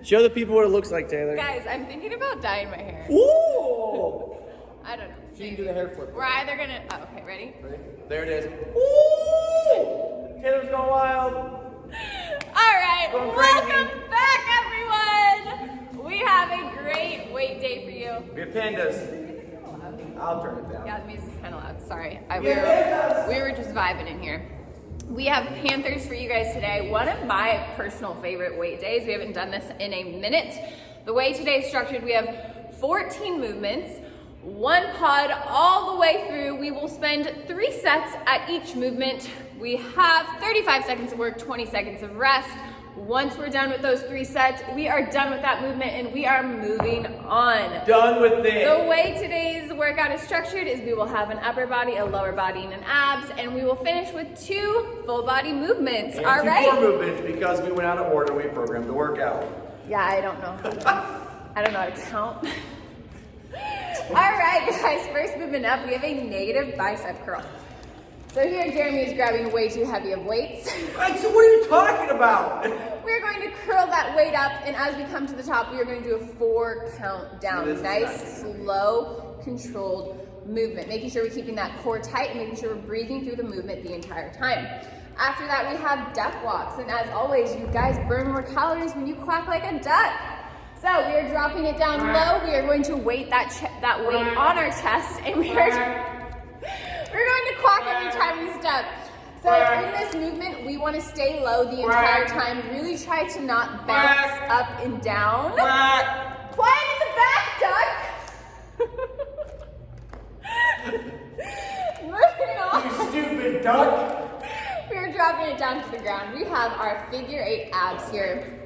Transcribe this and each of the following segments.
Show the people what it looks like, Taylor. Guys, I'm thinking about dyeing my hair. Ooh! I don't know. She can do the hair flip. We're either gonna, oh, okay, ready? There it is. Ooh! Taylor's going wild. All right, Going crazy. welcome back, everyone. We have a great weight day for you. We have pandas. I'll turn it down. Yeah, the music's kind of loud. Sorry, Yeah. we were just vibing in here. We have Panthers for you guys today. One of my personal favorite weight days. We haven't done this in a minute. The way today is structured, we have 14 movements, one pod all the way through. We will spend 3 sets at each movement. We have 35 seconds of work, 20 seconds of rest. Once we're done with those 3 sets, we are done with that movement and we are moving on. Done with it. The way today's workout is structured is we will have an upper body, a lower body, and an abs, and we will finish with 2 full body movements. And All 2 right? more movements because we went out of order. We programmed the workout. Yeah, I don't know how to count. All right, guys, first movement up, we have a negative bicep curl. So here Jeremy is grabbing way too heavy of weights. Like, so what are you talking about? We're going to curl that weight up, and as we come to the top, we are going to do a 4 count down. Nice, slow, controlled movement. Making sure we're keeping that core tight and making sure we're breathing through the movement the entire time. After that, we have duck walks, and as always, you guys burn more calories when you quack like a duck. So we are dropping it down low. We are going to weight that weight on our chest, and we're going to quack every time we step. So in this movement, we want to stay low the entire time. Really try to not bounce up and down. Quiet in the back, duck. Moving on. You stupid duck. We are dropping it down to the ground. We have our figure 8 abs here.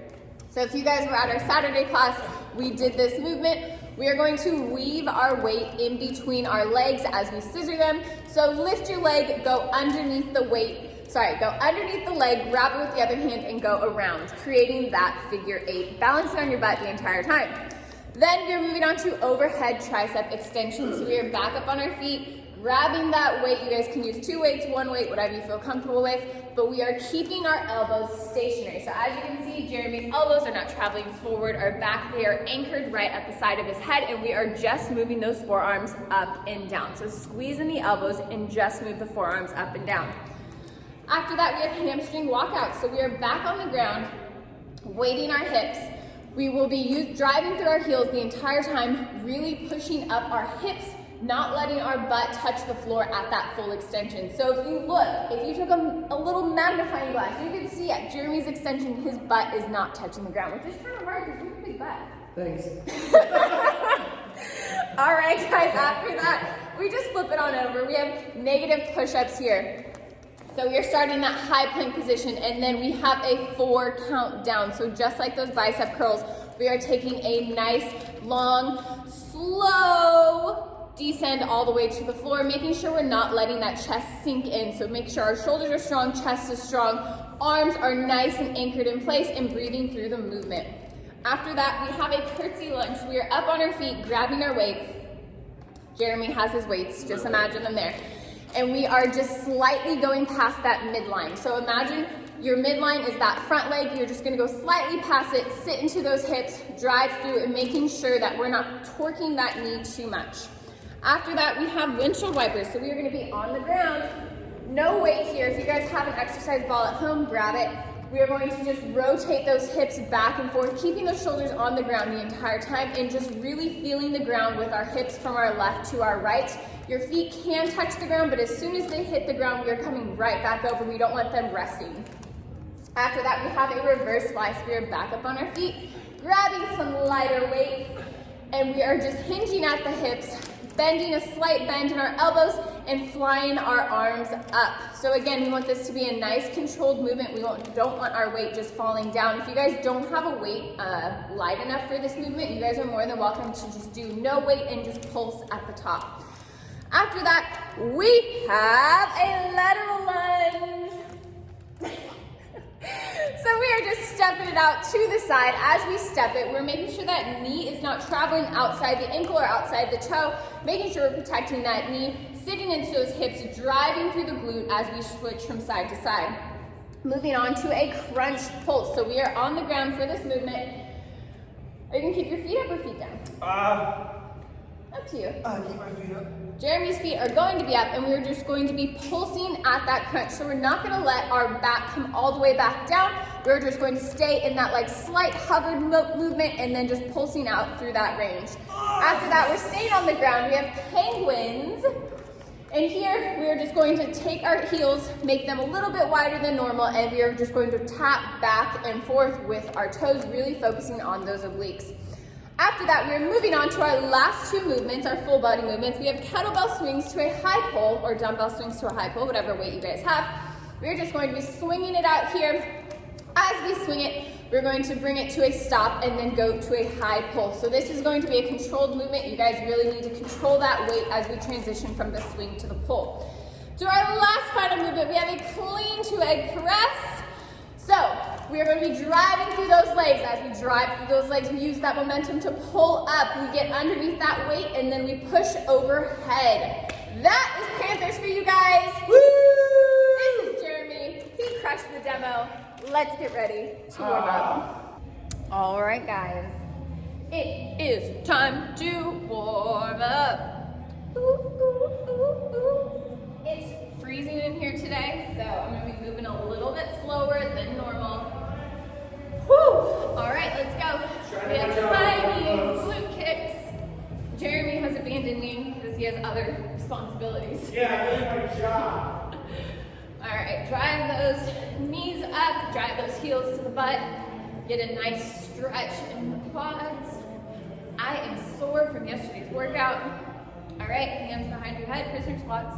So if you guys were at our Saturday class, we did this movement. We are going to weave our weight in between our legs as we scissor them. So lift your leg, go underneath the weight, go underneath the leg, grab it with the other hand and go around, creating that figure 8. Balance it on your butt the entire time. Then we're moving on to overhead tricep extensions. So we are back up on our feet, grabbing that weight. You guys can use 2 weights, 1 weight, whatever you feel comfortable with, but we are keeping our elbows stationary. So as you can see, Jeremy's elbows are not traveling forward or back. They are anchored right at the side of his head, and we are just moving those forearms up and down. So squeeze in the elbows and just move the forearms up and down. After that, we have hamstring walkouts. So we are back on the ground, weighting our hips. We will be driving through our heels the entire time, really pushing up our hips, not letting our butt touch the floor at that full extension. So if you look, if you took a little magnifying glass, you can see at Jeremy's extension, his butt is not touching the ground, which is kind of hard because you have a big butt. Thanks. All right, guys, after that, we just flip it on over. We have negative push-ups here. So we are starting that high plank position, and then we have a 4 count down. So just like those bicep curls, we are taking a nice, long, slow descend all the way to the floor, making sure we're not letting that chest sink in. So make sure our shoulders are strong, chest is strong, arms are nice and anchored in place, and breathing through the movement. After that, we have a curtsy lunge. We are up on our feet, grabbing our weights. Jeremy has his weights, just imagine them there. And we are just slightly going past that midline. So imagine your midline is that front leg. You're just gonna go slightly past it, sit into those hips, drive through, and making sure that we're not torquing that knee too much. After that, we have windshield wipers. So we are gonna be on the ground, no weight here. If you guys have an exercise ball at home, grab it. We are going to just rotate those hips back and forth, keeping those shoulders on the ground the entire time and just really feeling the ground with our hips from our left to our right. Your feet can touch the ground, but as soon as they hit the ground, we are coming right back over. We don't want them resting. After that, we have a reverse fly. So we are back up on our feet, grabbing some lighter weights, and we are just hinging at the hips, bending a slight bend in our elbows, and flying our arms up. So again, we want this to be a nice controlled movement. We don't want our weight just falling down. If you guys don't have a weight light enough for this movement, you guys are more than welcome to just do no weight and just pulse at the top. After that, we have a lateral lunge. So we are just stepping it out to the side. As we step it, we're making sure that knee is not traveling outside the ankle or outside the toe, making sure we're protecting that knee, sitting into those hips, driving through the glute as we switch from side to side. Moving on to a crunch pulse. So we are on the ground for this movement. Are you gonna keep your feet up or feet down? Up to you. Keep my feet up. Jeremy's feet are going to be up, and we're just going to be pulsing at that crunch. So we're not gonna let our back come all the way back down. We're just going to stay in that like slight hovered movement and then just pulsing out through that range. After that, we're staying on the ground. We have penguins. And here, we are just going to take our heels, make them a little bit wider than normal, and we are just going to tap back and forth with our toes, really focusing on those obliques. After that, we're moving on to our last two movements, our full body movements. We have kettlebell swings to a high pull, or dumbbell swings to a high pull, whatever weight you guys have. We're just going to be swinging it out here. As we swing it, we're going to bring it to a stop and then go to a high pull. So this is going to be a controlled movement. You guys really need to control that weight as we transition from the swing to the pull. To our last final movement, we have a clean to a press. So we are going to be driving through those legs. As we drive through those legs, we use that momentum to pull up. We get underneath that weight and then we push overhead. That is Panthers for you guys. Woo! This is Jeremy. He crushed the demo. Let's get ready to warm up. All right, guys. It is time to warm up. Ooh, ooh, ooh, ooh. It's freezing in here today, so I'm gonna be moving a little bit slower than normal. Whew. All right, let's go. We have high knees, glute kicks. Jeremy has abandoned me because he has other responsibilities. Yeah, I did my job. All right, drive those knees up, drive those heels to the butt, get a nice stretch in the quads. I am sore from yesterday's workout. All right, hands behind your head, prisoner squats.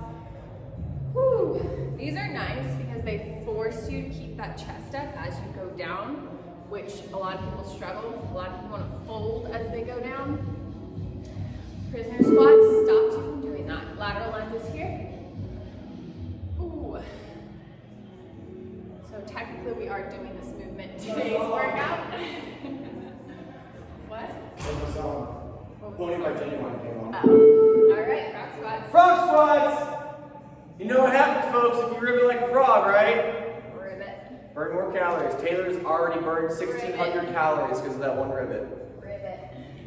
Whew. These are nice because they force you to keep that chest up as you go down, which a lot of people struggle. A lot of people want to fold as they go down. Prisoner squats stops you from doing that. Lateral lunges here. Ooh. So technically we are doing this movement today's workout. What? Pony by Genuine came on. Oh. All right, frog squats. Frog squats! You know what happens, folks, if you rib it like a frog, right? Ribbit. Burn more calories. Taylor's already burned 1,600 calories because of that one ribbit. Ribbit.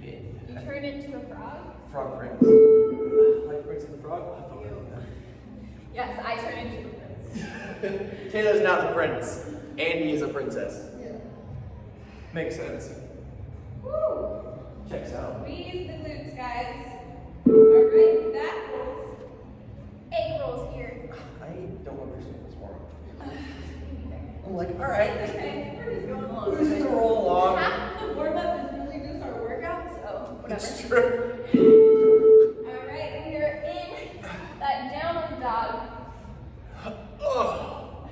You turn into a frog? Frog Prince. Like Prince and the Frog? I thought about that. Yes, I turn into a prince. Taylor's not the prince. Andy is a princess. Yeah. Makes sense. Woo! Checks out. Squeeze the glutes, guys. All right, back rolls. Egg rolls here. I don't understand this warm up. I'm like, all right. Okay, we're just going along. We're just gonna roll along. Half of the warm up is really just our workout, so whatever. It's true. All right, we are in that downward dog. Oh,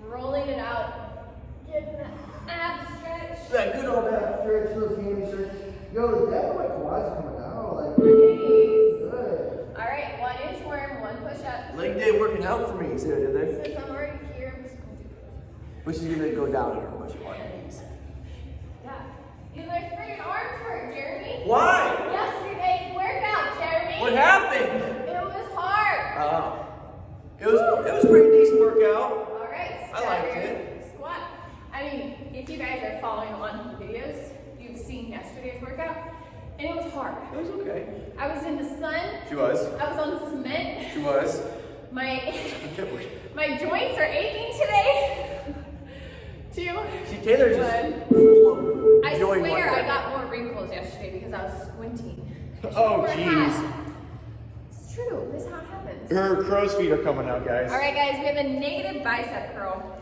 Rolling it out. Getting that ab stretch. that good old That stretch, those hammy stretch. Yo, that's my quads coming down. Like, Nice. good. All right, 1 inchworm, 1 push up. leg day working out for me, Sarah, did they? Since I'm already here, I'm just gonna do it. Which is gonna go down and push on your knees. Yeah. You my freaking arms hurt, Jeremy. Why? Yesterday's workout, Jeremy. What happened? It was hard. It was a pretty decent workout. All right, I liked stagger it. squat. I mean, if you guys are following along the videos, you've seen yesterday's workout, and it was hard. It was okay. I was in the sun. She was. I was on cement. She was. My joints are aching today. 2. See, Taylor just One. full of I joy swear one I day. got more wrinkles yesterday because I was squinting. I should've Oh, worn a jeez. hat. It's true. This is how it happens. Her crow's feet are coming out, guys. All right, guys, we have a negative bicep curl.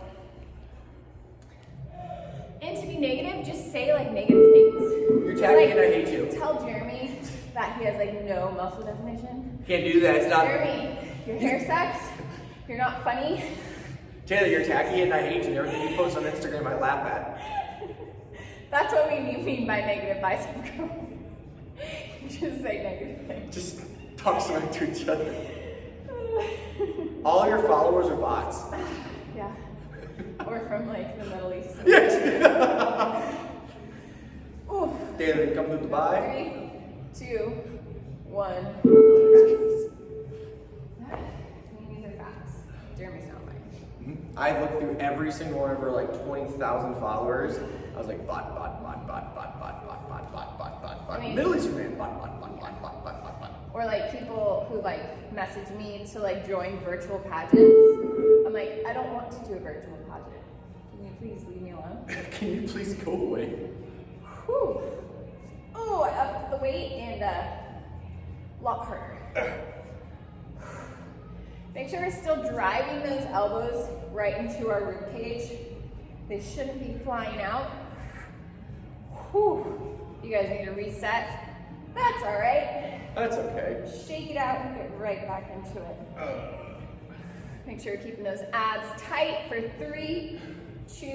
And to be negative, just say like negative things. You're Just, tagging like, and I hate you. Tell Jeremy that he has like no muscle definition. Can't do that. It's not. Jeremy, your hair sucks. You're not funny. Taylor, you're tacky and I hate you. And everything you post on Instagram, I laugh at. That's what we mean by negative bicep curl. Just say negative things. Just talk smack to each other. All your followers are bots. Yeah. Or from like the Middle East. Yes. Ooh. Taylor, you come to Dubai. 3, 2, 1. These are facts. Jeremy's not lying. I looked through every single one of her like 20,000 followers. I was like, bot, bot, bot, bot, bot, bot, bot, bot, bot. saying. Middle Eastern man. Or like people who like message me to like join virtual pageants. I'm like, I don't want to do a virtual pageant. Can you please leave me alone? Can you please go away? Whew. Oh, I upped the weight and a lot harder. Make sure we're still driving those elbows right into our rib cage. They shouldn't be flying out. Whew. You guys need to reset. That's all right. That's okay. Shake it out and get right back into it. Make sure you're keeping those abs tight for 3, 2,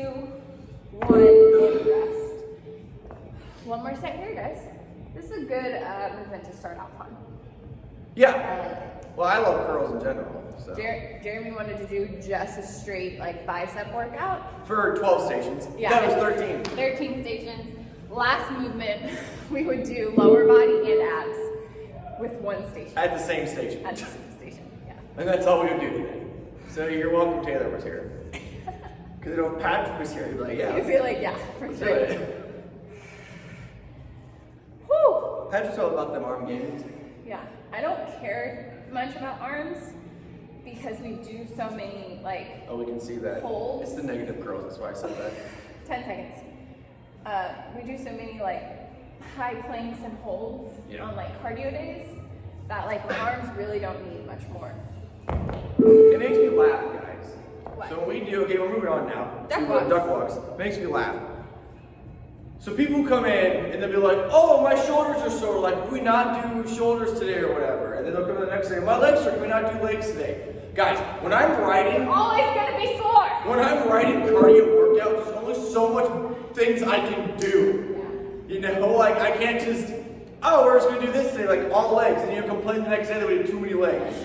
1, and rest. One more set here, guys. This is a good movement to start off on. Yeah. I like it. Well, I love curls in general. So. Jeremy wanted to do just a straight like bicep workout. For 12 stations. Yeah. That was 13. 13 stations. Last movement, we would do lower body and abs with one station. At the same station. At the same station, yeah. And that's all we would do today. So you're welcome Taylor was here. Because if Patrick was here, he'd be like, yeah. You'd be like, yeah, for let's sure. do it. Whew. Patrick's all about them arm gains. Yeah, I don't care much about arms because we do so many like Oh, we can see that. holds. It's the negative curls, that's why I said that. 10 seconds. We do so many like high planks and holds on like cardio days that like my arms really don't need much more. It makes me laugh, guys. What? So when we do, okay, we're moving on now. Duck to, walks. Duck walks. Makes me laugh. So people come in and they'll be like, oh, my shoulders are sore. Like, can we not do shoulders today or whatever? And then they'll come the next day, my legs are, can we not do legs today? Guys, when I'm riding, Always gonna be sore. when I'm riding cardio workouts, there's only so much things I can do. You know, like I can't just, oh, we're just gonna do this today, like all legs, and you complain the next day that we did too many legs.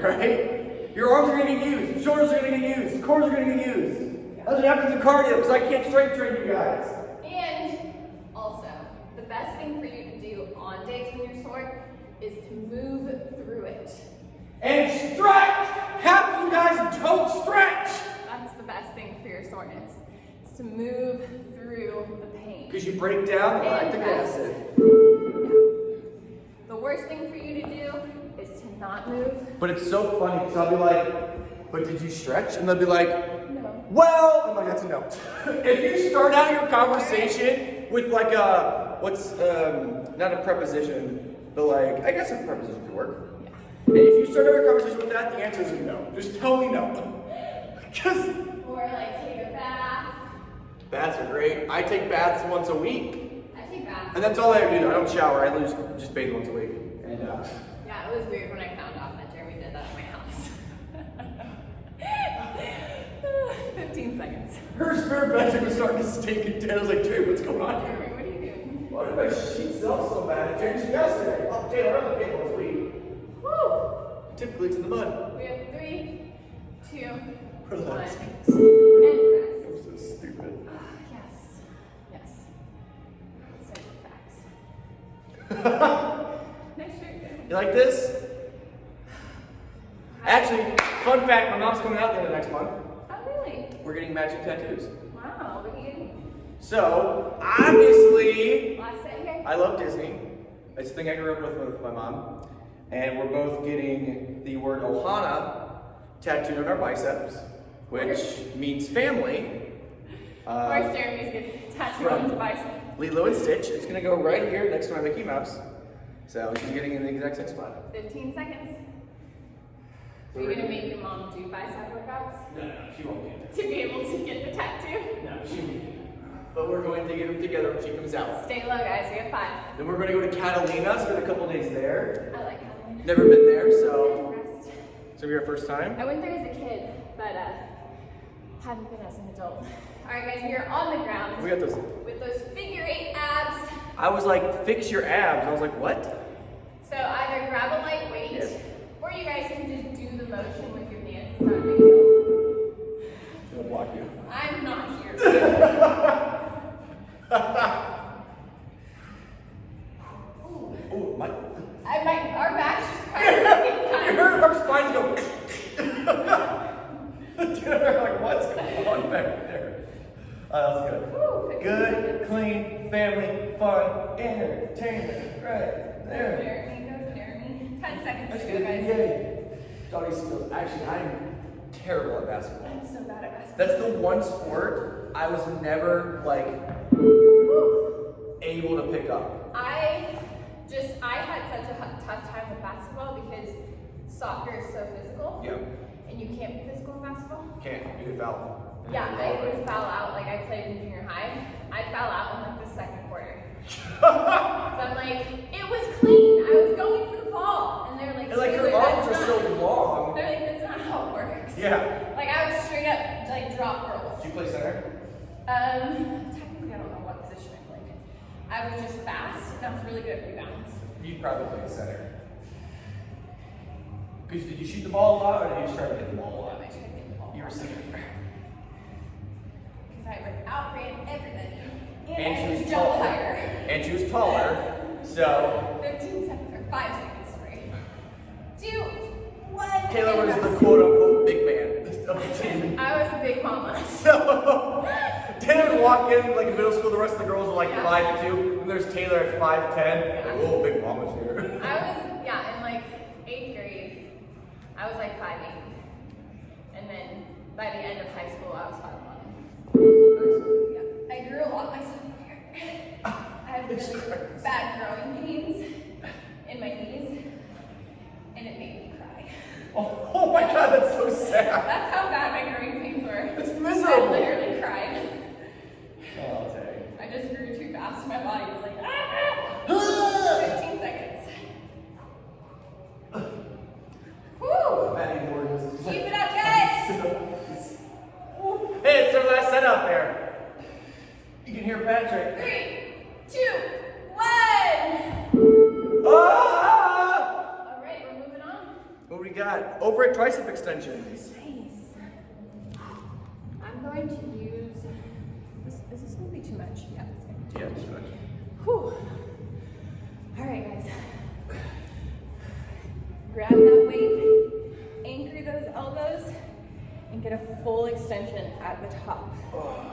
Right? Your arms are gonna get used, your shoulders are gonna get used, core are gonna get used. That's what happens in cardio, because I can't strength train you guys. And also, the best thing for you to do on days when you're sore is to move through it. And stretch! Half of you guys don't stretch! That's the best thing for your soreness, is to move through the pain. Because you break down the lactic acid. The worst thing for you to do is to not move. But it's so funny, because I'll be like, but did you stretch? And they'll be like, No. well, I'm like, that's a no. If you start out your conversation with like a, what's, not a preposition, but like, I guess a preposition could work. And if you start out your conversation with that, the answer is no. Just tell me no. Because Or like take a bath. baths are great. I take baths once a week. I take baths. And that's all I do. I don't shower. I just bathe once a week. And Yeah, it was weird when I found out that Jeremy did that at my house. 15 seconds. her spare bedroom was starting to stink and dead. I was like, dude, what's going on here? Jeremy, what are you doing? Why did my sheets smell so bad? It changed yesterday. Oh, Taylor, I'm the paper this week. Woo! Typically it's in the mud. We have 3, 2, 1. Relax. And That rest. was so stupid. Yes. Yes. Such facts. Next year. You like this? Actually, fun fact, my mom's coming out there next month. Oh, really? We're getting matching tattoos. Wow, what are you getting? So, obviously, Last set here? I love Disney. It's the thing I grew up with my mom. And we're both getting the word Ohana tattooed on our biceps, which means family. Of course, Jeremy's getting tattooed on his bicep. Lilo and Stitch. It's gonna go right here next to my Mickey Mouse. So she's getting in the exact same spot. 15 seconds. Are you gonna make your mom do bicep workouts No, she won't do to be able to get the tattoo? that. No, she won't. But we're going to get them together when she comes out. Stay low, guys. We have 5. Then we're going to go to Catalina, spend a couple days there. I like Catalina. Never been there, so Rest. it's gonna be our first time. I went there as a kid, but haven't been as an adult. All right, guys, we are on the ground We got those. with those figure 8 abs. I was like, fix your abs. I was like, what? So either grab a light weight, Yes. or you guys can just do the motion with your hands. It's not a big deal. I'm gonna block you. I'm not here. Oh, my. Our backs just cracked at the same time. Her spines go. They're like, what's going on back there? That was good. Woo, 15 Good, seconds. clean, family enjoyment, fun, entertainment, right there. Jeremy, go Jeremy. 10 seconds That's to go, good. guys. Yay. Doggy skills. Actually, I'm terrible at basketball. I'm so bad at basketball. That's the one sport I was never like able to pick up. I had such a tough time with basketball because soccer is so physical. Yeah. And you can't be physical in basketball. Can't. You could foul. Yeah, I would foul out. Like I played in junior high. I'd foul out in like the second quarter. So I'm like, it was clean. I was going for the ball. And they're like, And like your arms are so long. They're like, that's not how it works. Yeah. Like I was straight up like drop girls. Do you play center? Technically I don't know what position I played. I was just fast and I was really good at rebounds. You'd probably play center. Because did you shoot the ball a lot or did you just try to hit the ball a lot? I tried to get the ball. You were center. Because I outran everybody. And I she was could jump taller. higher. And she was taller. So 15 seconds or 5 seconds, sorry. 2, 1. Taylor was the quote unquote big man of the team. I was a big mama. So Taylor would walk in like in middle school, the rest of the girls were like Yeah. 5'2", and there's Taylor at 5'10". Like, whoa, big mama's here. In like 8th grade, I was like 5'8". And then by the end of high school, I was 5'11". Yeah. I grew a lot myself here. I had really bad growing pains in my knees, and it made me cry. Oh my god, that's so sad. That's how bad my growing pains were. It's miserable. I literally cried. Oh, dang. I just grew too fast. My body was like, ah! 15 seconds. Woo! Maddie Moore is- Keep it up, guys! Hey, it's their last set out there. You can hear Patrick. 3, 2, 1! Ah! All right, we're moving on. What do we got? Over at tricep extensions. Nice. I'm going to use. Is this going to be too much? Yeah, it's going to be too Yeah, much. too much. Whew. All right, guys. Grab that weight, anchor those elbows, and get a full extension at the top. Oh,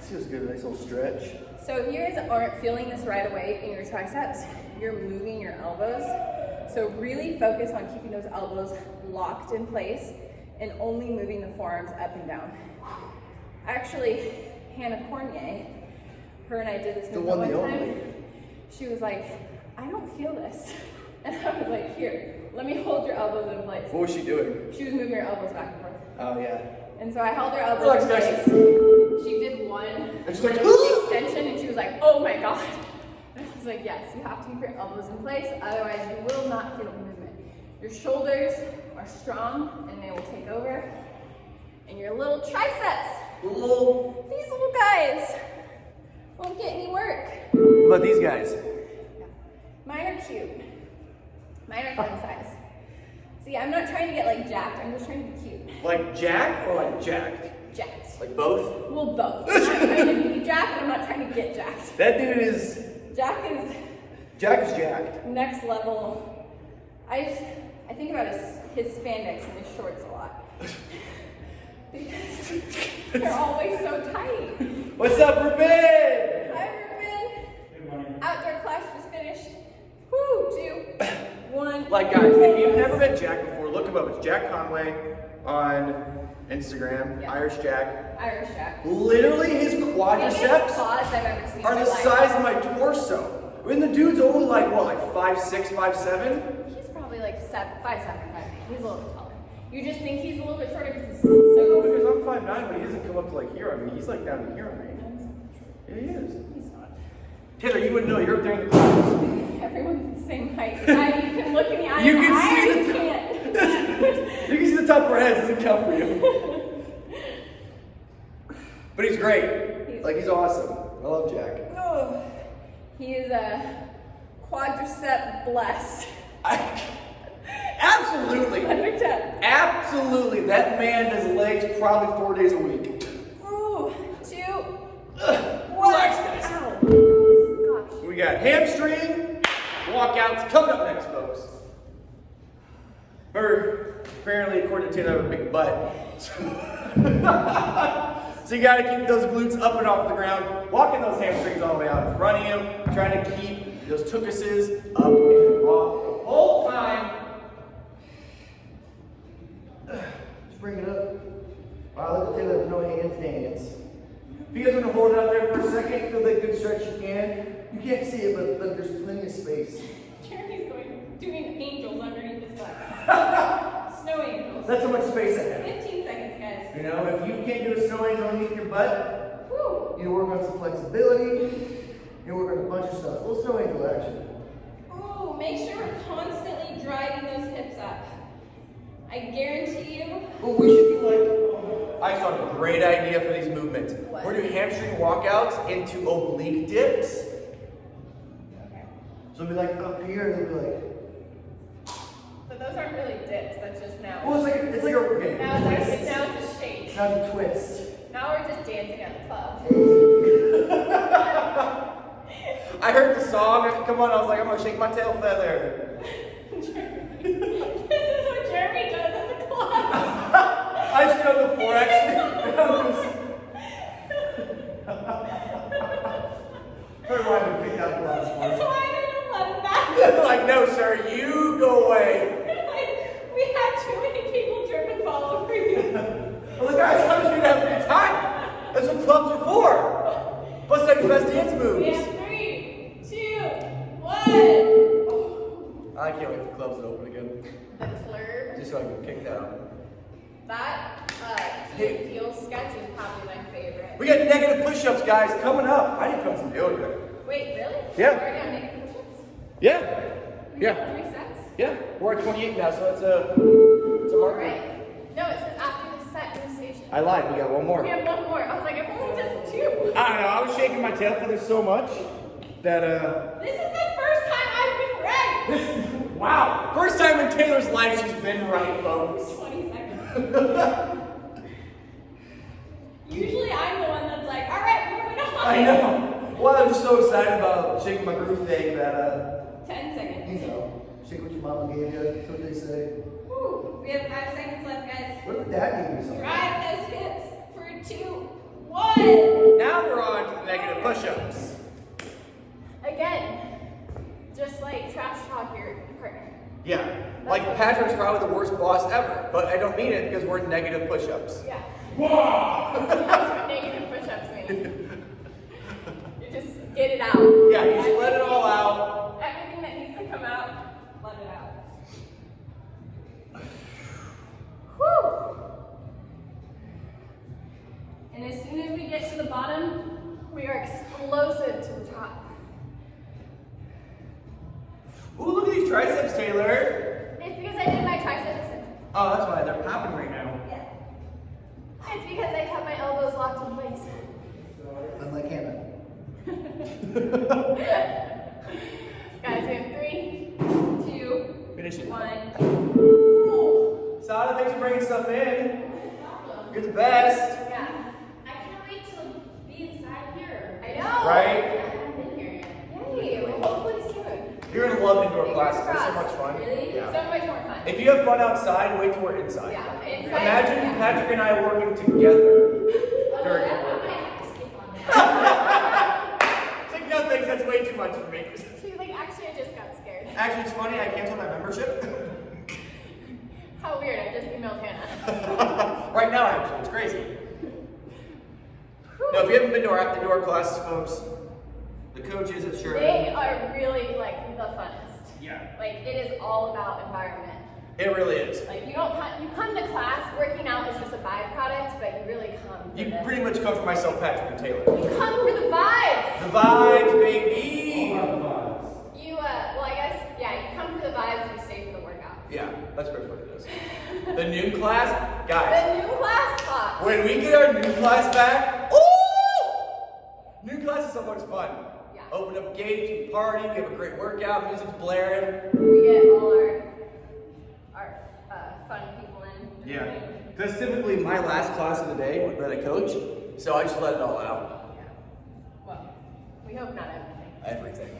feels good. Nice little stretch. So if you guys aren't feeling this right away in your triceps, you're moving your elbows. So really focus on keeping those elbows locked in place and only moving the forearms up and down. Actually, Hannah Cornier, her and I did this The movement one, the time. only. She was like, I don't feel this. And I was like, here, let me hold your elbows in place. What was she doing? She was moving her elbows back and forth. Oh, yeah. And so I held her elbows Relax, in guys. place. She did one And she's like, extension and she was like, oh my God. And I was like, yes, you have to keep your elbows in place, otherwise you will not feel the movement. Your shoulders are strong and they will take over. And your little triceps, these little guys, won't get any work. What about these guys? Mine are cute. Mine are fun size. See, I'm not trying to get like jacked, I'm just trying to be cute. Like jacked or like jacked? Jacked. Like both? Well, both. I'm not trying to be jacked, I'm not trying to get jacked. That dude is... Jack is jacked. next level. I think about his spandex and his shorts a lot. Because they're always so tight. What's up, Ruben? Hi, Ruben. Good morning. Outdoor class just finished. Woo, 2, 1. Like guys, if you've never met Jack before, look him up. It's Jack Conway on Instagram, Yeah. Irish Jack. Irish Jack. Literally his Biggest quadriceps quads I've ever seen are in my the life. size of my torso. I mean, the dude's only like, what, like 5'6", 5'7"? He's probably like 5'7", 5'8". He's a little bit taller. You just think he's a little bit shorter because he's No, so because I'm 5'9", but he doesn't come up to like here on me. He's like down to here on me. Yeah, he is. He's not. Taylor, you wouldn't know. You're up there in the clouds. Everyone's the same height. You can look in the eye. You and can I see the can't. You can see the top of our heads. Doesn't count for you. But he's great. Like, he's awesome. I love Jack. Oh, he is a quadricep blessed. Absolutely. 110. Absolutely. That man does legs probably 4 days a week. Ooh, 2, 1. Relax, guys. Ow. Gosh. We got hamstring walkouts coming up next, folks. Apparently, according to Taylor, I have a big butt. So you gotta keep those glutes up and off the ground, walking those hamstrings all the way out in front of you, trying to keep those tuchuses up and off the whole time. Just bring it up. Wow, look at Taylor, no hands dance. If you guys want to hold it out there for a second, feel that good stretch you can. You can't see it, but there's plenty of space. Jeremy's doing angels underneath his butt. Snow angels. That's how much space I have. 15 seconds, guys. You know, if you can't do a snow angel underneath your butt, Woo. You need to work on some flexibility. You need to work on a bunch of stuff. A little snow angel action. Oh, make sure we're constantly driving those hips up. I guarantee you. well, we should do like, I saw a great idea for these movements. What? We're doing hamstring walkouts into oblique dips. Okay. So it'll be like up here, and it'll be like, But those aren't really dips. That's just now. well, it's like a okay, Now it's twist. now it's a shake. Now it's a twist. Now we're just dancing at the club. I heard the song, come on, I was like, I'm gonna shake my tail feather. This is what Jeremy does at the club. I just know the before actually. Third why we picked out the last That's one. why I didn't let him back. Like, no sir, you go away. We had too many people trip and fall over you. Well, guys, I'm just gonna have a good time. That's what clubs are for. Bust out your best dance moves. We have 3, 2, 1. I can't wait for clubs to open again. The club. Just so I can kick down. That heel sketch is probably my favorite. We got negative push-ups, guys, coming up. I need to come some deodorant. Wait, really? Yeah. We're already on negative push-ups? Yeah. We Yeah. got 3 sets? Yeah. We're at 28 now, so it's a All marker. right. No, it says after the set in the station. I lied. We got one more. We have one more. I was like, I've only done 2. I don't know. I was shaking my tail feathers so much that This is the first time I've been right. wow. First time in Taylor's life she's been right, folks. 20 seconds. Usually I'm the one that's like, all right, moving on. I know. Well, I'm just so excited about shaking my groove thing that 10 seconds. You know, shake what your mama gave you. That's what they say. Woo. We have 5 seconds left, guys. What if dad gave you something? Drive those hips for 2, 1. now we're on to the negative push-ups. Again, just like trash talk your partner. Yeah. Like Patrick's probably the worst boss ever, but I don't mean it because we're negative push-ups. Yeah. Whoa! That's what negative push-ups mean. You just get it out. Yeah, you just let it all out. Everything that needs to come out, let it out. Whew. And as soon as we get to the bottom, we are explosive to the top. Ooh, look at these triceps, Taylor. It's because I did my tricep extension. Oh, that's why they're popping right now. Yeah. It's because I have my elbows locked in place. Unlike Hannah. Guys, we have 3, 2, Finish it. 1. Sada, thanks for bringing stuff in. You're the best. Yeah. I can't wait to be inside here. I know. Right? I haven't been here yet. Yay. Well, hopefully soon. You're gonna love indoor Fingers classes. They're so crossed. much fun. Really? Yeah. So much more fun. If you have fun outside, wait till we're inside. Yeah, inside. Imagine Yeah. Patrick and I working together during I a workout. might have to skip on that. It's like, no thanks, that's way too much for me. She's like, actually, I just got scared. Actually, it's funny, I canceled my membership. How weird. I just emailed Hannah. Right now, actually, it's crazy. No, if you haven't been to our indoor classes, folks, the coaches at Sherman. They are really like the funnest. Yeah. Like it is all about environment. It really is. Like you come to class, working out is just a byproduct, but you really come for You the, pretty much come for myself, Patrick and Taylor. you come for the vibes. The vibes, baby! You well I guess yeah, you come for the vibes, you stay for the workout. Yeah, that's pretty much what it is. The noon class, guys, The new class class. when we get our noon class back, ooh! Noon class is so much fun. Yeah. Open up gates, we party, we have a great workout, music's blaring. We get all our fun people in. Yeah. Because typically my last class of the day that I coach, so I just let it all out. Yeah. Well, we hope not everything. Everything.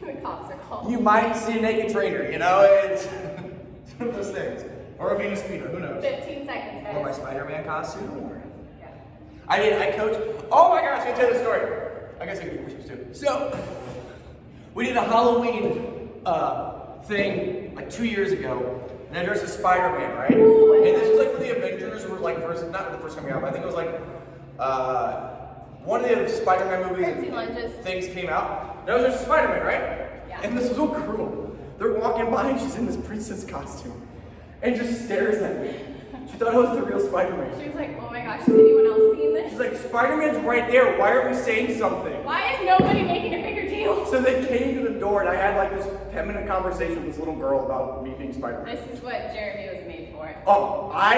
The cops are called. You might see a naked trainer, you know? It's one of those things. Or being a speeder, who knows? 15 seconds, guys. Or my Spider-Man costume. Yeah. I coach. Oh my gosh, I gotta tell you the story. I guess I can do push-ups too. So, we did a Halloween thing like 2 years ago, and I dressed as Spider-Man, right? Ooh, and this was like when the Avengers were like first, not the first coming out, but I think it was like one of the Spider-Man movies. CURTSY lunges. Things came out. And I was just Spider-Man, right? Yeah. And this little girl, they're walking by and she's in this princess costume, and just stares at me. She thought I was the real Spider-Man. She was like, oh my gosh, has anyone else seen this? She's like, Spider-Man's right there. Why are we saying something? Why is nobody making a bigger deal? So they came to the door and I had like this 10-minute conversation with this little girl about me being Spider-Man. This is what Jeremy was made for. Oh, I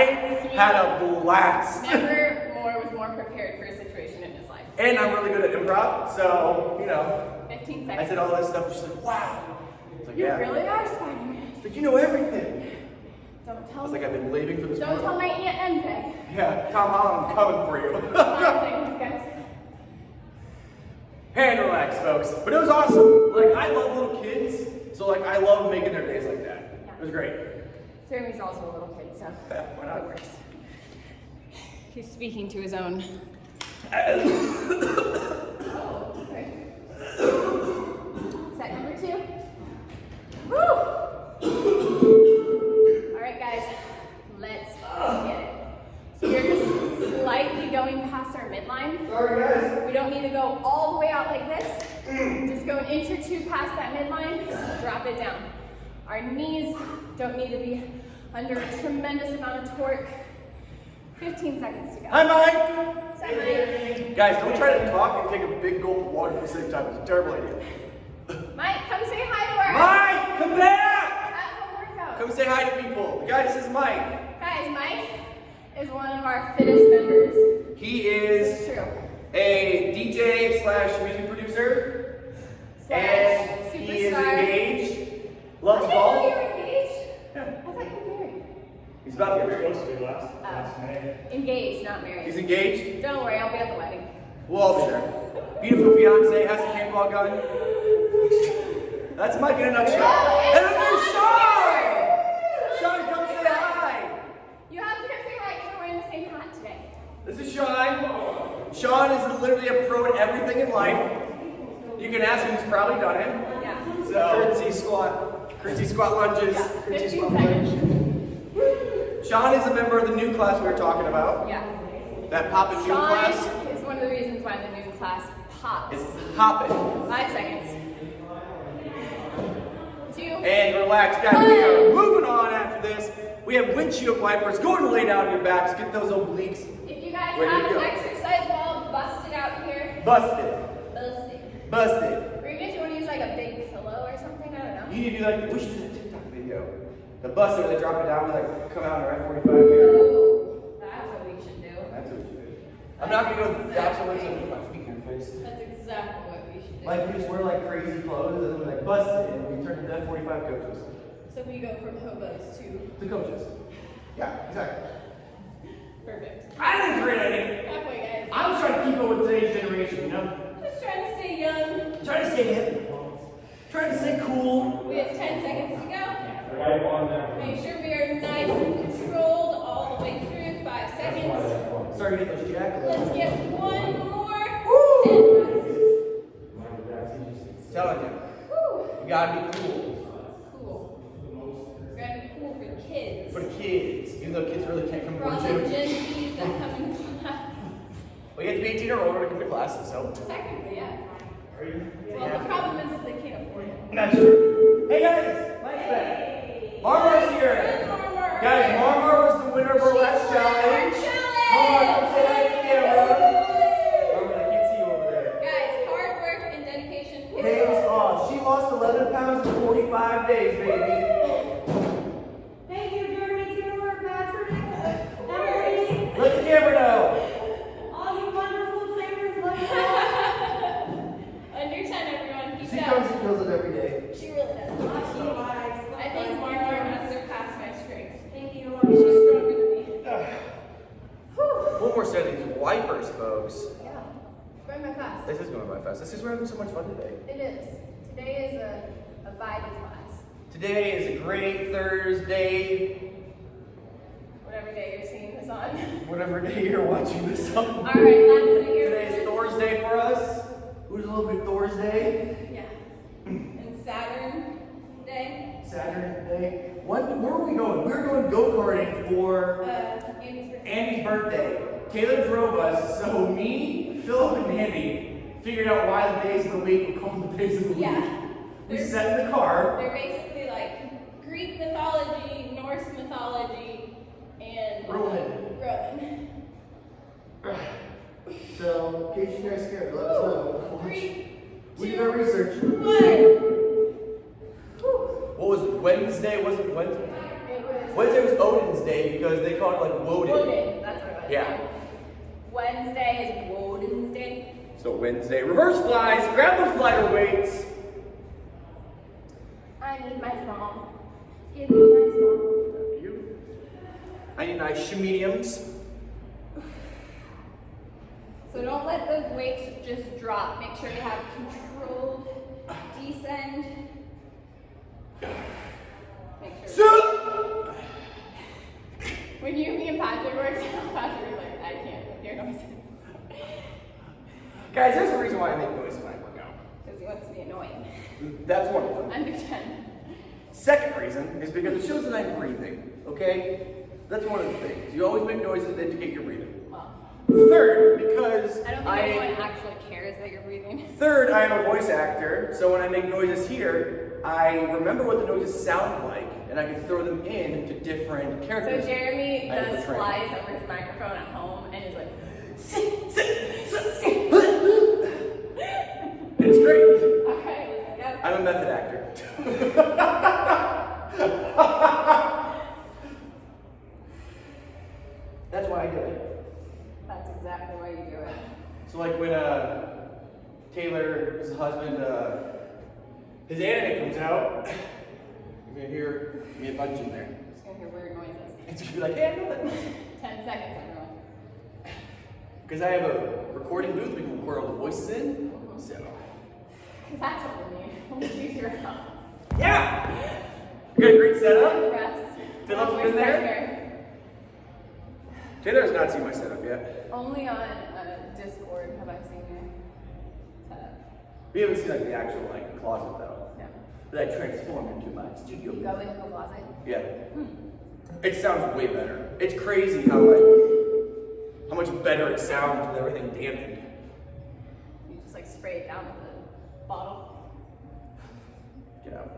had a blast. Never was more prepared for a situation in his life. And I'm really good at improv, so, you know. 15 I seconds. said all this stuff and she's like, wow. I was like, You yeah. really are Spider-Man. She's like, you know everything. Don't I tell was me. like, I've been leaving for this Don't tell moment. my Aunt MJ. Yeah, Tom Holland, I'm coming for you. 5 seconds, guys. Hand relax, folks. But it was awesome. Like, I love little kids, so like, I love making their days like that. It was great. Jeremy's also a little kid, so Yeah, why not? it works. He's speaking to his own. Oh, okay. Set number 2. Woo! All right, guys, let's get it. So we're just slightly going past our midline. Sorry, guys. We don't need to go all the way out like this. Just go an inch or two past that midline, drop it down. Our knees don't need to be under a tremendous amount of torque. 15 seconds to go. Hi, Mike. Set Mike. Guys, don't try to talk and take a big gulp of water at the same time. It's a terrible idea. Mike, come say hi to our Mike, come back! at-home workout. Come say hi to people. Guys, this is Mike. Guys, Mike is one of our fittest members. He This is is true. a DJ / music producer, and he is Superstar. engaged, loves I didn't know golf. you were engaged. Yeah. I thought you were married. He's about to get married. Supposed to be last May. Engaged, not married. He's engaged. Don't worry, I'll be at the wedding. We'll all be there. Beautiful fiance, has a paintball gun. That's Mike in a nutshell. Oh, And then there's Sean! here. Sean, come say hi. You have to come say hi because we're wearing the same hat today. This is Sean. Sean is literally a pro at everything in life. You can ask him, he's probably done it. Yeah. So, curtsy squat lunges. 15 seconds. Sean is a member of the new class we were talking about. Yeah. That poppin' new Sean class. is one of the reasons why the new class pops. It's hopping. 5 seconds. 2. And relax, guys. We are moving on after this. We have windshield wipers. Go and lay down on your backs. Get those obliques If you guys Ready to have an go. exercise ball busted out here, busted. busted. Busted. Or even if you want to use like a big pillow or something, I don't know. You need to do like, we should do the TikTok video. The busted where they drop it down and like come out in our F45 here. Oh, that's what we should do. That's what we should do. I'm not gonna go absolutely to put my feet in your face. That's exactly what we should do. Like we just wear like crazy clothes and then we're like busted and we turn into F45 coaches. So we go from hobos to The coaches. Yeah, exactly. perfect. I think it's a great idea. Halfway, guys. I'm just trying to keep up with today's generation, you know? Just trying to stay young. Trying to stay hip. Trying to stay cool. We have 10 seconds to go. Right on there. Make sure we are nice and controlled all the way through. 5 seconds. Sorry to get those jackets. Let's get one more. Woo! And rest. Telling you, Woo. you gotta be cool. Cool. We're gonna be cool for the kids. For the kids, even though kids really can't come For to all the the gym. Gen Zs that come in class. Well, you have to be 18 or older to come to classes, so. Technically, yeah. Well, the problem is that they can't afford it. That's true. Hey guys, Mike's back. Marmar's here. Guys, Marmar was the winner of our last challenge. Marmar, come say hi to the camera. Marmar, I can't see you over there. Guys, hard work and dedication pays Pays off. off. She lost 11 pounds in 45 days, baby. Thank you, Jeremy, Taylor, Patrick, Emily, Let the camera know. all you wonderful trainers. Love you all. Under 10, everyone. Keep She it comes up. and kills it every day. She really does. Love you guys. I think Marmar has surpassed my strength. Thank you. She's stronger than me. One more set of these wipers, folks. Yeah. It's going by fast. This is going by fast. This is we're having so much fun today. It is. Today is a vibey class. Today is a great Thursday. on. Whatever day you're watching this on. All right, last one here. Today's Thursday for us. Who's a little bit Thursday? Yeah. And Saturn day. Saturday day. Where are we going? We're going go-karting for Andy's birthday. Andy's birthday. Taylor drove us, so me, Philip, and Andy figured out why the days of the week were called the days of the week. Yeah. We sat in the car. They're basically like Greek mythology, Norse mythology, and Roman. Roman. So, in case you guys are scared, let us know. 3, We 2, do our research. 1. What was it? Wednesday? Was it Wednesday? It was Wednesday was Odin's Day because they called it like Woden. Woden. That's what it was. Yeah. Wednesday is Woden's day. So Wednesday, reverse flies, grab those lighter weights. I need my small. Give me my small. After you. I need nice mediums. So don't let those weights just drop. Make sure you have controlled descend. Make sure. So, When me and Patrick worked out, Patrick was like, I can't hear noises. guys, there's a reason why I make noise when I work out. Because he wants to be annoying. That's one of them. Under 10. Second reason is because it shows that I'm breathing, okay? That's one of the things. You always make noises that indicate you're breathing. Well, Third, because I don't think anyone actually cares that you're breathing. Third, I am a voice actor, so when I make noises here, I remember what the noises sound like, and I can throw them in to different So characters. Jeremy I have does a train. flies over his microphone at home and is like, It's great. okay, let's go. I'm a method actor. That's why I do it. That's exactly why you do it. So like when Taylor, his husband, his anime comes out, you're gonna hear me a bunch in there. Just gonna hear weird noises. It's gonna be like, hey, I know that noise. 10 seconds, everyone. Because I have a recording booth, we can record all the voices in. So Because that's what we need. We'll use your house. yeah, we got a great The setup. rest. Philip's We're been there? here. Taylor has not seen my setup yet. Only on Discord have I seen your setup. We haven't seen like the actual like closet though. No. That I transformed into my studio. You go into a closet. Yeah. It sounds way better. It's crazy how much better it sounds with everything dampened. You just like spray it down with a bottle. Get out.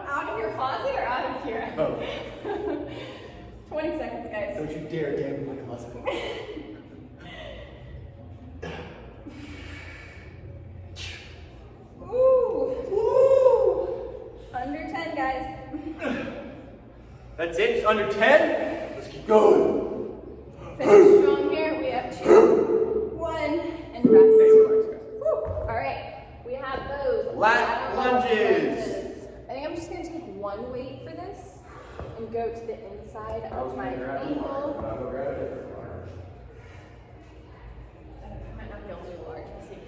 Out of your closet or out of here? Oh. 20 seconds, guys. Don't you dare dampen my closet. Ooh. Under 10, guys. That's it? It's under 10? Let's keep going. Finish strong here. We have 2, 1, and rest. Woo. All right. We have those Lat lunges. I think I'm just going to take one weight for this and go to the inside of my ankle. I might not be able to do large. We'll see.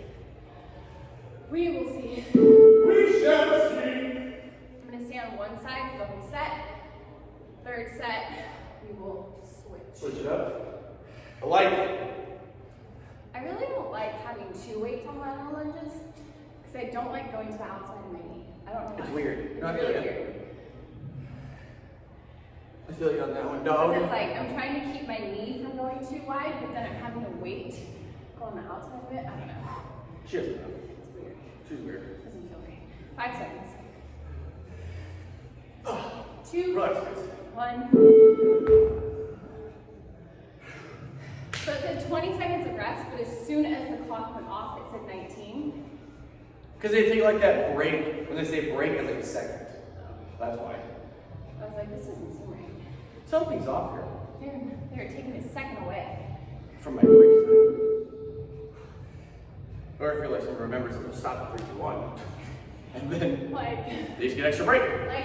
We will see. We shall see. I'm going to stay on one side for the whole set. Third set, we will switch. Switch it up. I like it. I really don't like having 2 weights on lateral lunges because I don't like going to the outside of my knee. I don't know why. It's weird. It's No, I feel really you. weird. I feel you on that one. Because No. it's like I'm trying to keep my knee from going too wide, but then I'm having to weight go on the outside of it. I don't know. She doesn't know. It's weird. She's weird. It doesn't feel great. 5 seconds. 2, Relax, guys. 1. So it said 20 seconds of rest, but as soon as the clock went off, it said 19. Because they take like that break. When they say break, it's like a second. That's why. I was like, this doesn't seem right. Something's off here. They're taking a second away. From my break time. Or if you're like someone remembers it, they'll stop at 3, 2, 1. And then Like they just get extra break.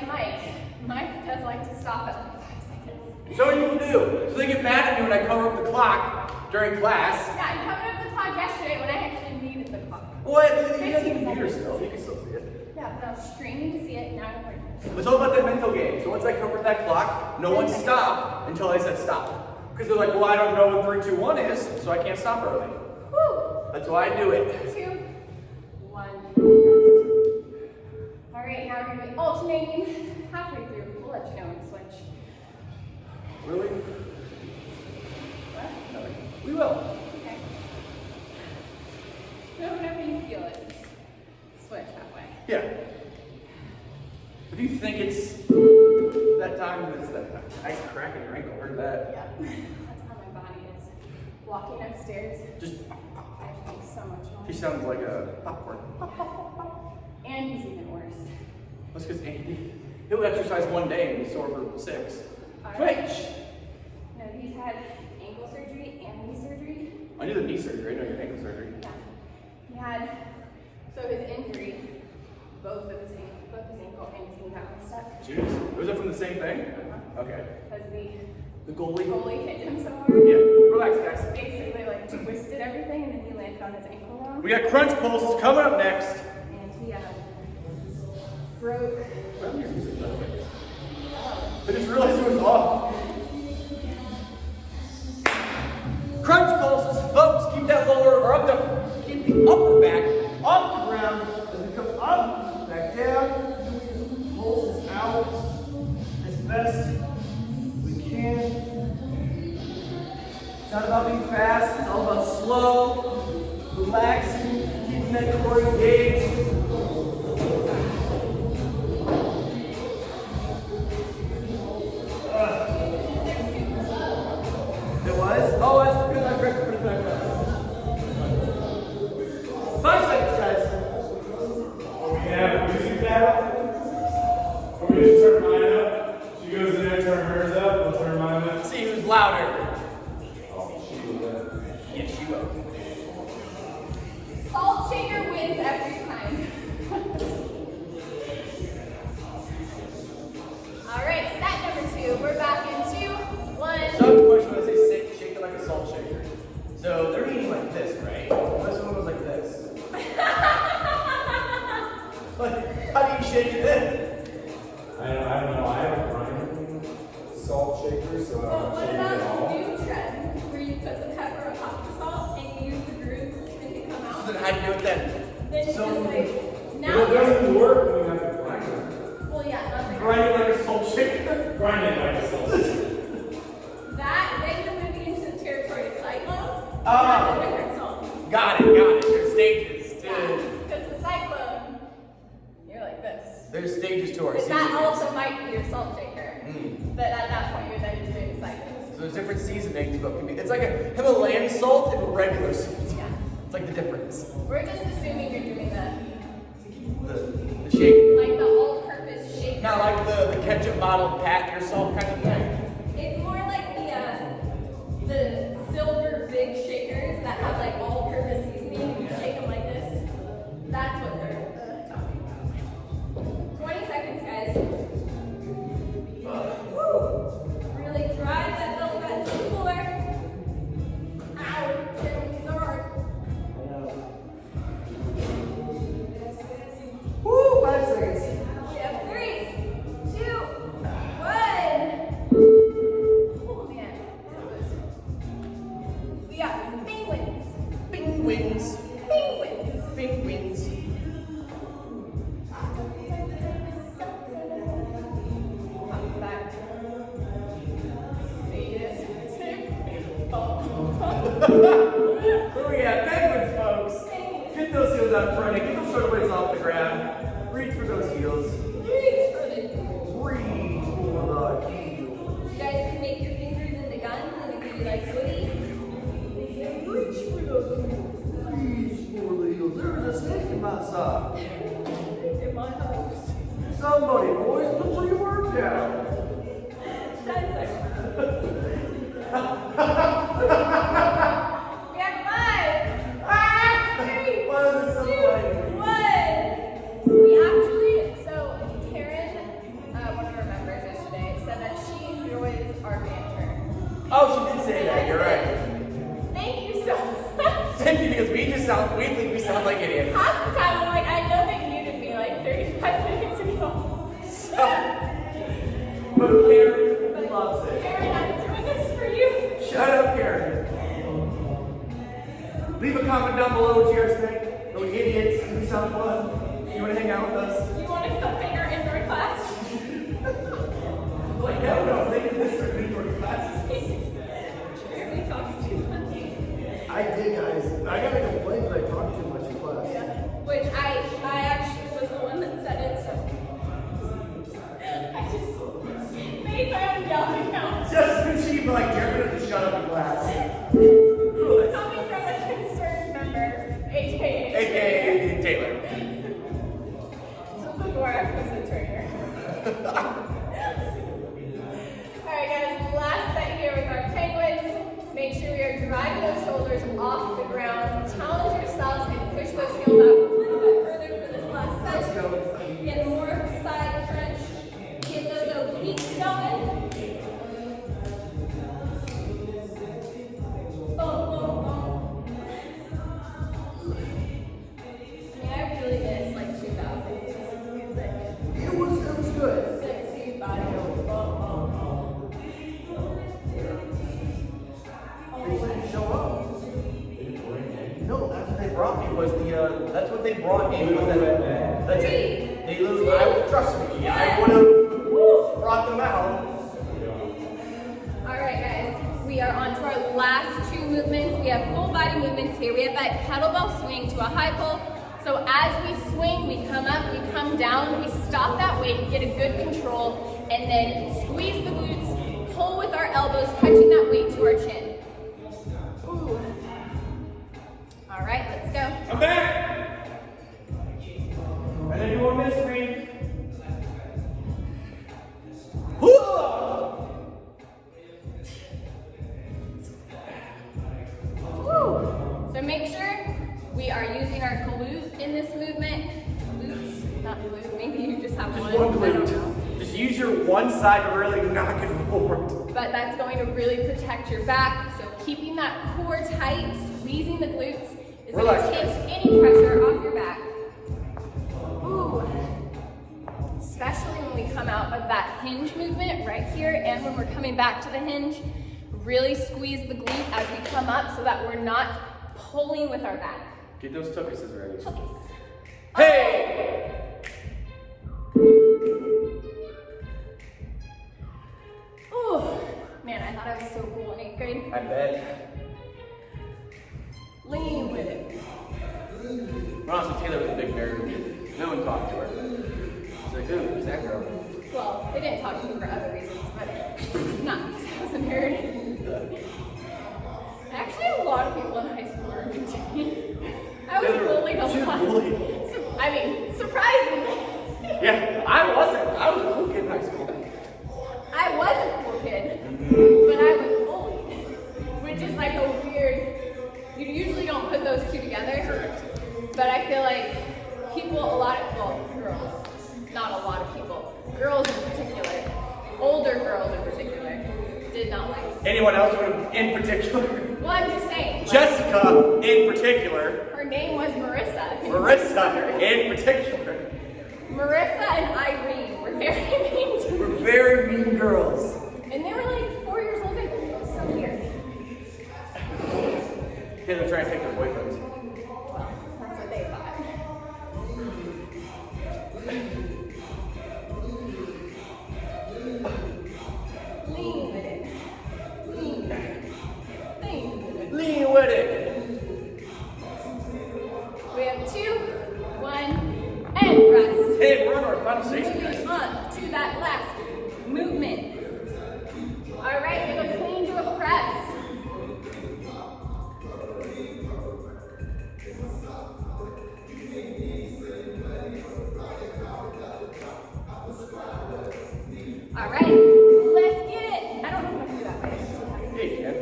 Mike. Mike does like to stop at like 5 seconds. So what you do. So they get mad at me when I cover up the clock during class. Yeah, I covered up the clock yesterday when I actually needed the clock. What? You have the 15 computer seconds. still. You can still see it. Yeah, but I was straining to see it, now I'm hurting. It's all about the mental game. So once I covered that clock, no one stopped until I said stop. Because they're like, well, I don't know what 3, 2, 1 is, so I can't stop early. Woo! That's why I do it. 2, 1, rest. All right, now we're gonna be alternating halfway through. We'll let you know when to switch. Really? What? Nothing. We will. Okay. So whenever you feel it, just switch halfway. Yeah. If you think it's that time, it's that time. Nice crack in your ankle, heard that. Yeah, that's how my body is. Walking upstairs, Just, I make so much she noise. sounds like a popcorn. And he's even worse. That's because Andy, he'll exercise one day and be sore for 6. All right. Switch! No, he's had ankle surgery and knee surgery. I knew the knee surgery, I know your ankle surgery. Yeah. He had, so his injury, both his ankle and his knee got messed up. Jeez. Was it from the same thing? Okay. Because The the goalie? goalie hit him so hard. Yeah. Relax, guys. Basically, like, twisted everything, and then he landed on his ankle wrong. We got crunch pulses coming up next. And he broke. I just realized it was off. Crunch pulses, folks. Keep that lower or up the, keep the upper back off the ground as we come up, back down. Pulses out as best we can. It's not about being fast, it's all about slow, relaxing, keeping that core engaged. It was? Oh, that's because I forgot to put it back up. 5 seconds, guys. Are we gonna have a music battle? Or we just turn mine up? She goes in there, turn hers up, we'll turn mine up. See who's louder. Oh, she will. Yes, she will. Salt shaker wins every time. All right, set number 2. We're back in 2, 1. So I have a question when I say shake it like a salt shaker. So they're eating like this, right? This one was like this. Like, how do you shake it in? I don't know, I have a grind salt shaker, so But I'm what shaking it about all. the new trend where you put the pepper on top of the salt and you use the grooves to make it come So out? then how do you do it then? Then you So- just like, But now it doesn't work when you have to grind it. well, yeah, nothing. Grind it like a salt shaker? Grind it like a salt shaker. That, then you're moving into the territory of cyclone. Ah. That's a different salt. Got it. There's stages Yeah, to, because the cyclone, you're like this. there's stages to our But that seasonings. also might be your salt shaker. But at that point, you're then just doing the cyclone. So there's different seasonings, but can be, it's like a Himalayan salt and regular salt. Yeah. It's like the difference. We're just assuming you're doing The shake. like the all-purpose shaker. Not like the ketchup bottle pat your salt kind of thing. It's more like the silver big shakers that have like all-purpose seasoning. You shake them like this. That's what they're talking about. 20 seconds, guys. Woo! Really drive that belly button to the floor. Ow! It's hard. Woo, 5 seconds. We have 3, 2, 1. Oh man, that was. We got penguins. Penguins. Penguins. Penguins. Come back. See this? Where we at? Penguins, folks. Get those heels out front. Get those shoulder blades off the ground. Reach for those heels. Reach for the. Reach for the heels. You guys can make your fingers into guns and you can be like Woody. Reach for those heels. Reach for the heels. There's a snake in my sock. In my house. Somebody, boys, put your work down. 10 seconds. We have 5, 3, Why is it so 2, funny? 1. We actually, so Karen, one of our members yesterday, said that she enjoys our banter. Oh, she did say that. You're right. Thank you so much. Thank you, because we think we sound like idiots. Half the time I'm like, I know they muted me like 30 But Karen loves it. Karen, I'm doing this for you. Shut up, Karen. Leave a comment down below what you guys think. Are we idiots? Do we sound fun? You want to hang out with us? You want to come in our indoor class? Like, hell no. They did this for indoor class. Jeremy talks too much. I did, guys. I gotta complain that I talk too much in class. Which I actually was the one that said it, so I just made my own yelling account. Just when she like Jeremy doesn't shut up in class. Coming from a concerned member, aka AKA Taylor. So before I was a trainer. Alright guys, last set here with our penguins. Make sure we are driving those shoulders off the ground. Challenge yourselves and push those heels out a little bit further for this last set. Get more side crunch. Get those obliques going. Boom, boom, boom. I really miss like 2000s music. It was good. Sexy body. Boom, boom, boom. They didn't show up. No, that's what they brought me was the that's what they brought me was that that's it. They lose trust me, I would have brought them out. Alright guys, we are on to our last two movements. We have full body movements here. We have that kettlebell swing to a high pull. So as we swing, we come up, we come down, we stop that weight, get a good control, and then squeeze the glutes, pull with our elbows, touching that weight to our chin. Ooh. Alright, let's go. I'm back. And then you won't miss me. Woo. So make sure we are using our glute in this movement. Glutes, not glute. Maybe you just have Just one. one I don't glute. know. Just use your one side to really knock it forward. But that's going to really protect your back. So keeping that core tight, squeezing the glutes is going Relax, to take guys. any pressure off your back. Ooh. Especially when we come out of that hinge movement right here and when we're coming back to the hinge. Really squeeze the glute as we come up so that we're not pulling with our back. Get those tuckuses ready. Tuckies. Hey! Ooh. Man, I thought I was so cool in 8th grade. I bet. Lean with it. Honestly, Taylor was a big nerd. No one talked to her. She's like, ooh, who's that girl? Well, they didn't talk to me for other reasons, but not because I was a nerd. Actually, a lot of people in high school were into I was bullied a lot. She was bullied. I mean, surprisingly. Yeah, I wasn't. I was a cool kid in high school. I was a cool kid, but I was bullied, which is like a weird. You usually don't put those two together, but I feel like people, girls, not a lot of people, girls in particular, older girls in particular, did not like it. Anyone else in particular? Well, I'm just saying. like, Jessica in particular. her name was Marissa. Marissa in particular. Marissa and Irene were very mean to me. We're very mean girls. And they were like 4 years older than me. It was so weird. Kids are trying to take their boyfriends. Well, that's what they thought. Lean with it. Lean. Lean with it. Lean with it. We have 2, 1, and press. Hey, we're on our final station, guys. Moving on to that last movement. All right, we have a clean to a press. All right, let's get it. I don't know if I can do that right. Hey, Ken.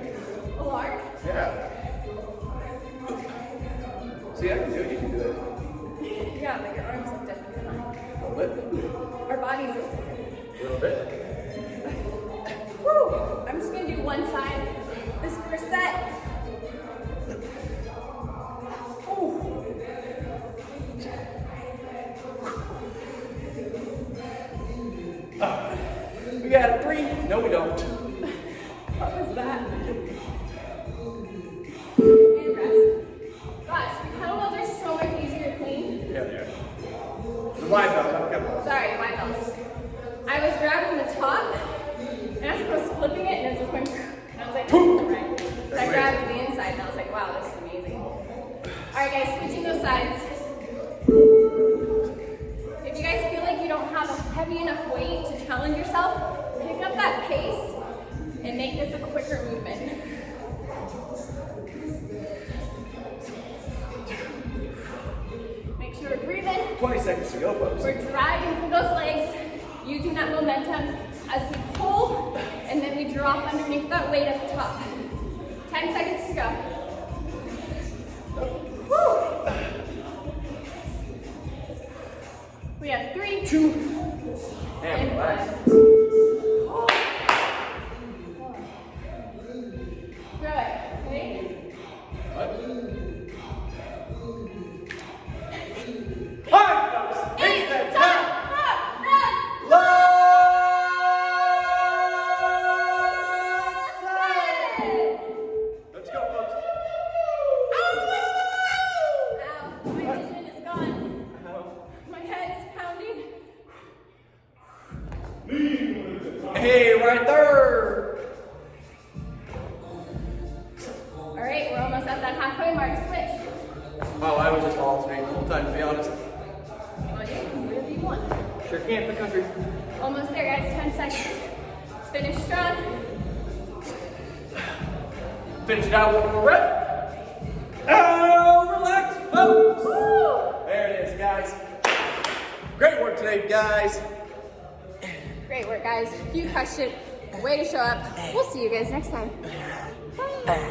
A large? Yeah. See, I can do it. You can do it. Yeah, but your arms look different than mine. A little bit. Our bodies look different. A little bit. Woo! I'm just gonna do one side. This first set. Ooh. We got No, we don't. What was that? And rest. Gosh, kettlebells are so much easier to clean. Yeah, they are. The wide belt, not the kettlebell. Sorry, my belts. I was grabbing the top, and I was flipping it, and it was just going, and I was like, right. So I grabbed the inside, and I was like, wow, this is amazing. Alright guys, switching those sides. If you guys feel like you don't have a heavy enough weight to challenge yourself, pick up that pace and make this a quicker movement. Make sure we're breathing. 20 seconds to go, folks. We're driving through those legs, using that momentum as we pull, and then we drop underneath that weight at the top. 10 seconds to go. Woo. We have 3, 2, and 1. Throw it. Ready? Alright, folks. 8, Step, top, let's go, folks. Ow, my vision is gone. My head is pounding. Hey, right there. All right, we're almost at that halfway mark. Switch. Oh, I was just alternating the whole time, to be honest. Oh, yeah, whatever you want. Sure can for country. Almost there, guys. 10 seconds. Let's finish strong. Finish it out one more rep. Oh, relax, folks. Woo! There it is, guys. Great work today, guys. Great work, guys. You crushed it. Way to show up. We'll see you guys next time. Bye.